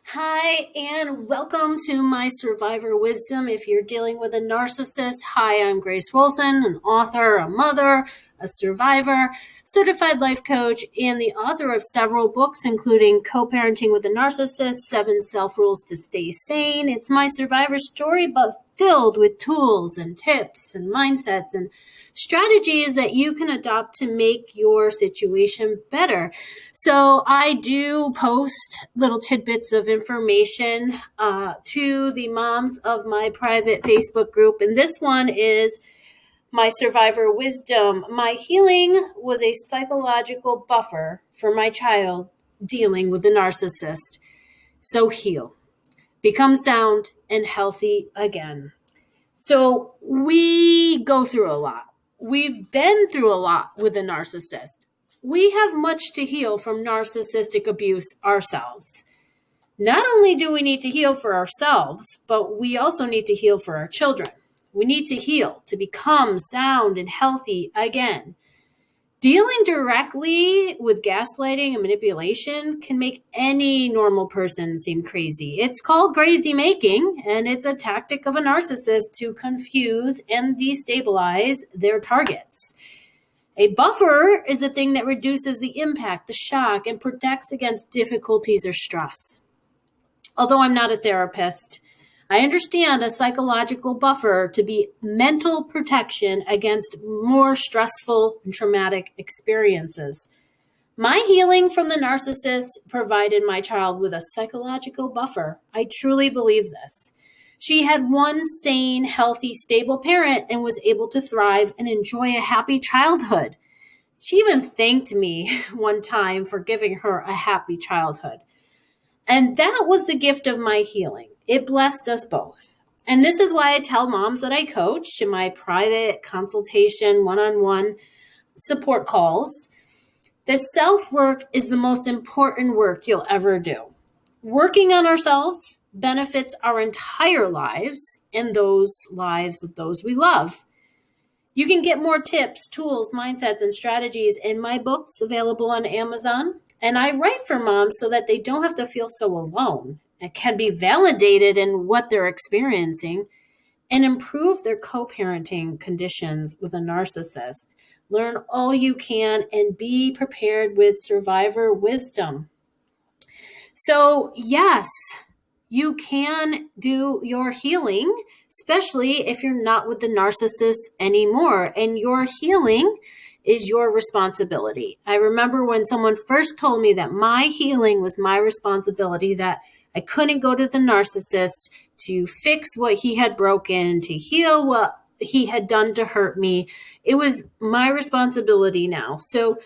Hi, and welcome to my Survivor Wisdom. If you're dealing with a narcissist, hi, I'm Grace Wroldson, an author, a mother, a survivor, certified life coach, and the author of several books, including Co-Parenting with a Narcissist, 7 Self-Rules to Stay Sane. It's my survivor story, but filled with tools and tips and mindsets and strategies that you can adopt to make your situation better. So I do post little tidbits of information to the moms of my private Facebook group. And this one is my survivor wisdom. My healing was a psychological buffer for my child dealing with a narcissist. So heal, become sound and healthy again. So we go through a lot. We've been through a lot with a narcissist. We have much to heal from narcissistic abuse ourselves. Not only do we need to heal for ourselves, but we also need to heal for our children. We need to heal to become sound and healthy again. Dealing directly with gaslighting and manipulation can make any normal person seem crazy. It's called crazy making, and it's a tactic of a narcissist to confuse and destabilize their targets. A buffer is a thing that reduces the impact, the shock, and protects against difficulties or stress. Although I'm not a therapist, I understand a psychological buffer to be mental protection against more stressful and traumatic experiences. My healing from the narcissist provided my child with a psychological buffer. I truly believe this. She had one sane, healthy, stable parent and was able to thrive and enjoy a happy childhood. She even thanked me one time for giving her a happy childhood. And that was the gift of my healing. It blessed us both. And this is why I tell moms that I coach in my private consultation, one-on-one support calls, that self-work is the most important work you'll ever do. Working on ourselves benefits our entire lives and those lives of those we love. You can get more tips, tools, mindsets, and strategies in my books available on Amazon. And I write for moms so that they don't have to feel so alone and can be validated in what they're experiencing and improve their co-parenting conditions with a narcissist. Learn all you can and be prepared with survivor wisdom. So, yes, you can do your healing, especially if you're not with the narcissist anymore. And your healing is your responsibility. I remember when someone first told me that my healing was my responsibility, that I couldn't go to the narcissist to fix what he had broken, to heal what he had done to hurt me. It was my responsibility now. So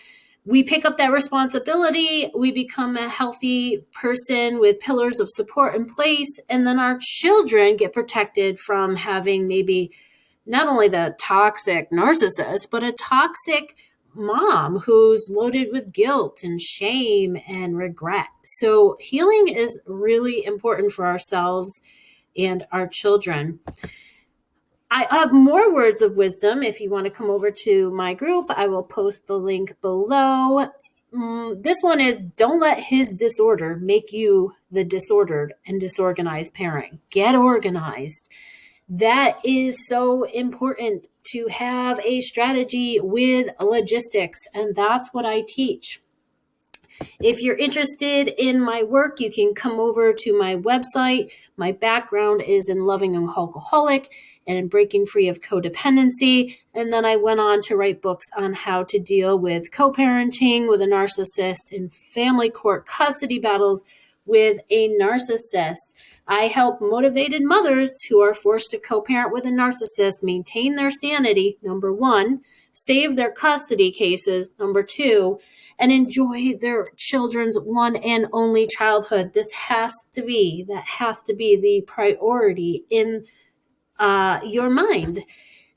we pick up that responsibility, we become a healthy person with pillars of support in place, and then our children get protected from having maybe not only the toxic narcissist, but a toxic mom who's loaded with guilt and shame and regret. So healing is really important for ourselves and our children. I have more words of wisdom. If you want to come over to my group, I will post the link below. This one is, don't let his disorder make you the disordered and disorganized parent. Get organized. That is so important, to have a strategy with logistics, and that's what I teach. If you're interested in my work, you can come over to my website. My background is in loving an alcoholic and in breaking free of codependency. And then I went on to write books on how to deal with co-parenting with a narcissist and family court custody battles with a narcissist. I help motivated mothers who are forced to co-parent with a narcissist maintain their sanity, number one, save their custody cases, number two, and enjoy their children's one and only childhood. That has to be the priority in your mind.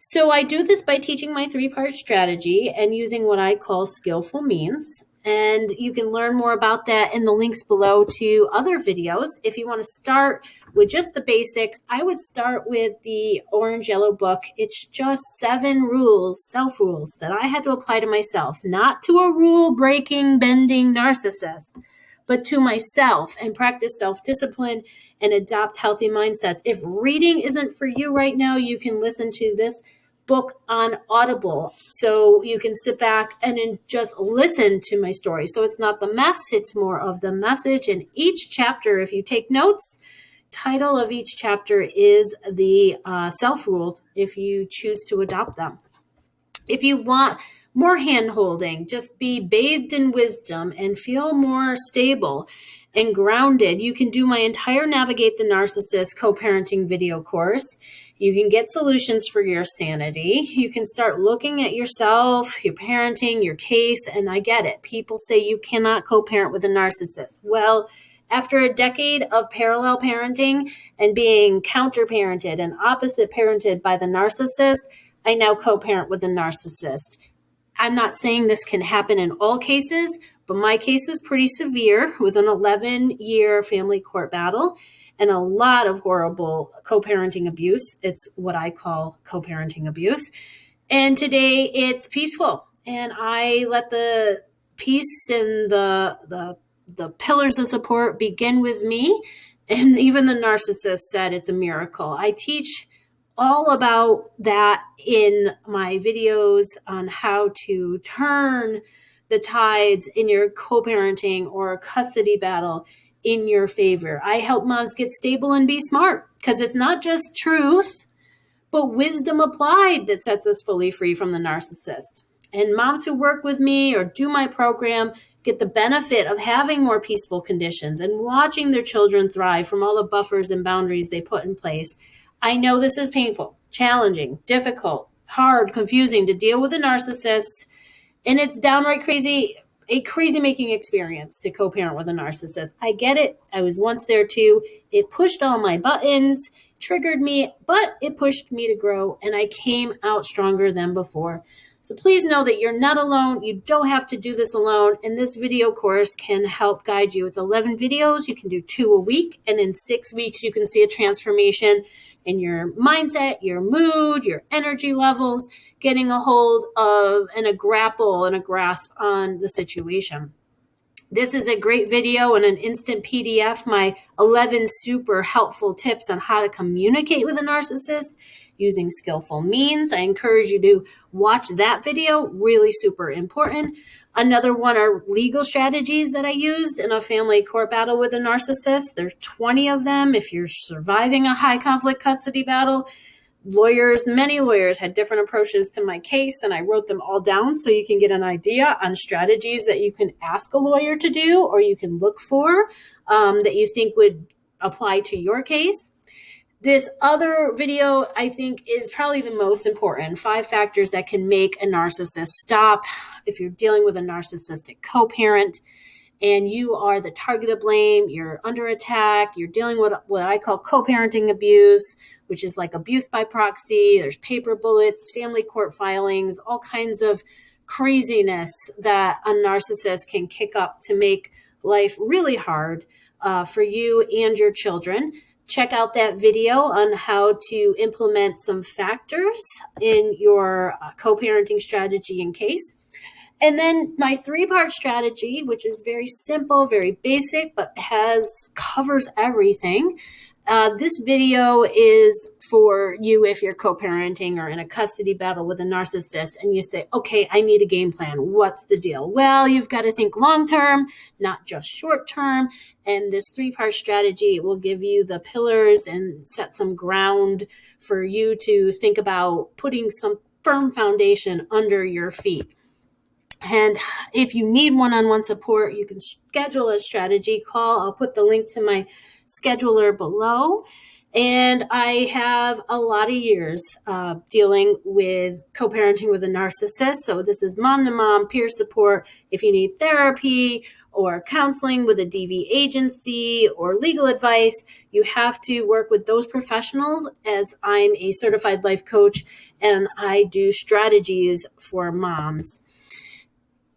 So I do this by teaching my 3-part strategy and using what I call skillful means. And you can learn more about that in the links below to other videos. If you want to start with just the basics, I would start with the orange yellow book. It's just 7 rules, self-rules that I had to apply to myself, not to a rule-breaking, bending narcissist, but to myself, and practice self-discipline and adopt healthy mindsets. If reading isn't for you right now, you can listen to this book on Audible. So you can sit back and just listen to my story. So it's not the mess, it's more of the message. And each chapter, if you take notes, title of each chapter is the self-ruled if you choose to adopt them. If you want more hand-holding, just be bathed in wisdom and feel more stable and grounded, you can do my entire Navigate the Narcissist co-parenting video course. You can get solutions for your sanity. You can start looking at yourself, your parenting, your case, and I get it. People say you cannot co-parent with a narcissist. Well, after a decade of parallel parenting and being counter-parented and opposite parented by the narcissist, I now co-parent with a narcissist. I'm not saying this can happen in all cases, but my case was pretty severe with an 11-year family court battle and a lot of horrible co-parenting abuse. It's what I call co-parenting abuse. And today it's peaceful. And I let the peace and the pillars of support begin with me. And even the narcissist said it's a miracle. I teach all about that in my videos on how to turn the tides in your co-parenting or custody battle in your favor. I help moms get stable and be smart, because it's not just truth, but wisdom applied that sets us fully free from the narcissist. And moms who work with me or do my program get the benefit of having more peaceful conditions and watching their children thrive from all the buffers and boundaries they put in place. I know this is painful, challenging, difficult, hard, confusing to deal with a narcissist, and it's downright crazy, a crazy-making experience to co-parent with a narcissist. I get it. I was once there too. It pushed all my buttons, triggered me, but it pushed me to grow, and I came out stronger than before. So please know that you're not alone. You don't have to do this alone. And this video course can help guide you. It's 11 videos. You can do 2 a week. And in 6 weeks, you can see a transformation in your mindset, your mood, your energy levels, getting a hold of and a grapple and a grasp on the situation. This is a great video and an instant PDF, my 11 super helpful tips on how to communicate with a narcissist using skillful means. I encourage you to watch that video, really super important. Another one are legal strategies that I used in a family court battle with a narcissist. There's 20 of them. If you're surviving a high conflict custody battle, many lawyers had different approaches to my case, and I wrote them all down so you can get an idea on strategies that you can ask a lawyer to do or you can look for that you think would apply to your case. This other video, I think, is probably the most important. 5 factors that can make a narcissist stop. If you're dealing with a narcissistic co-parent and you are the target of blame, you're under attack, you're dealing with what I call co-parenting abuse, which is like abuse by proxy. There's paper bullets, family court filings, all kinds of craziness that a narcissist can kick up to make life really hard for you and your children. Check out that video on how to implement some factors in your co-parenting strategy and case. And then my 3-part strategy, which is very simple, very basic, but covers everything. This video is for you if you're co-parenting or in a custody battle with a narcissist and you say, okay, I need a game plan. What's the deal? Well, you've got to think long-term, not just short-term. And this 3-part strategy will give you the pillars and set some ground for you to think about putting some firm foundation under your feet. And if you need one-on-one support, you can schedule a strategy call. I'll put the link to my scheduler below. And I have a lot of years dealing with co-parenting with a narcissist. So this is mom-to-mom peer support. If you need therapy or counseling with a DV agency or legal advice, you have to work with those professionals, as I'm a certified life coach and I do strategies for moms.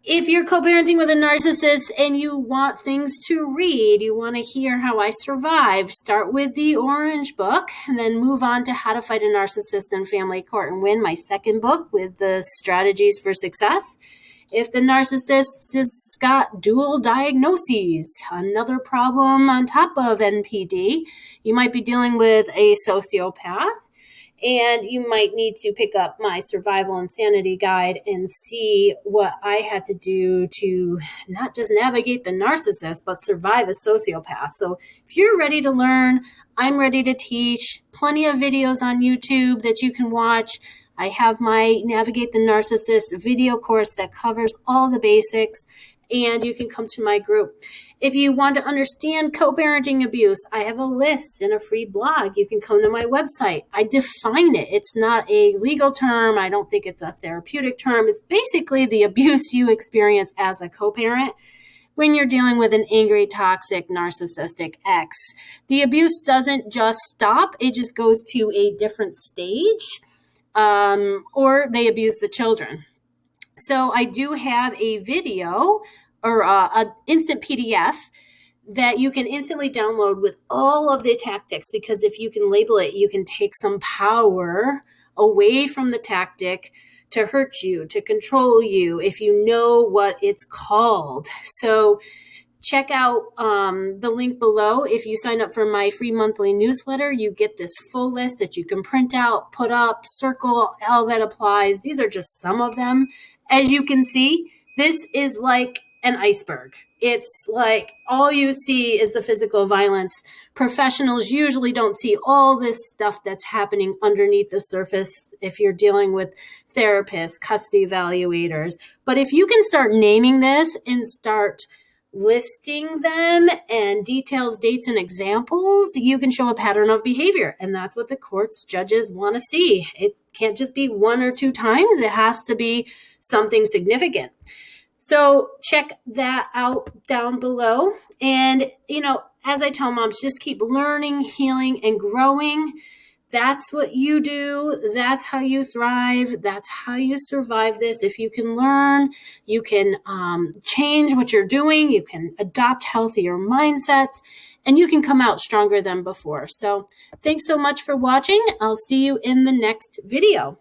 If you're co-parenting with a narcissist and you want things to read, you want to hear how I survive, start with the Orange book and then move on to How to Fight a Narcissist in Family Court and Win, my second book with the strategies for success. If the narcissist has got dual diagnoses, another problem on top of NPD, you might be dealing with a sociopath. And you might need to pick up my survival and sanity guide and see what I had to do to not just navigate the narcissist, but survive a sociopath. So if you're ready to learn, I'm ready to teach. Plenty of videos on YouTube that you can watch. I have my Navigate the Narcissist video course that covers all the basics, and you can come to my group. If you want to understand co-parenting abuse, I have a list and a free blog. You can come to my website. I define it. It's not a legal term. I don't think it's a therapeutic term. It's basically the abuse you experience as a co-parent when you're dealing with an angry, toxic, narcissistic ex. The abuse doesn't just stop. It just goes to a different stage, or they abuse the children. So I do have a video or an instant PDF that you can instantly download with all of the tactics, because if you can label it, you can take some power away from the tactic to hurt you, to control you, if you know what it's called. So check out the link below. If you sign up for my free monthly newsletter, you get this full list that you can print out, put up, circle, all that applies. These are just some of them. As you can see, this is like an iceberg. It's like all you see is the physical violence. Professionals usually don't see all this stuff that's happening underneath the surface if you're dealing with therapists, custody evaluators. But if you can start naming this and start listing them and details, dates, and examples, you can show a pattern of behavior. And that's what the courts, judges want to see. It can't just be one or two times. It has to be something significant. So check that out down below. And, as I tell moms, just keep learning, healing, and growing. That's what you do. That's how you thrive. That's how you survive this. If you can learn, you can change what you're doing. You can adopt healthier mindsets, and you can come out stronger than before. So thanks so much for watching. I'll see you in the next video.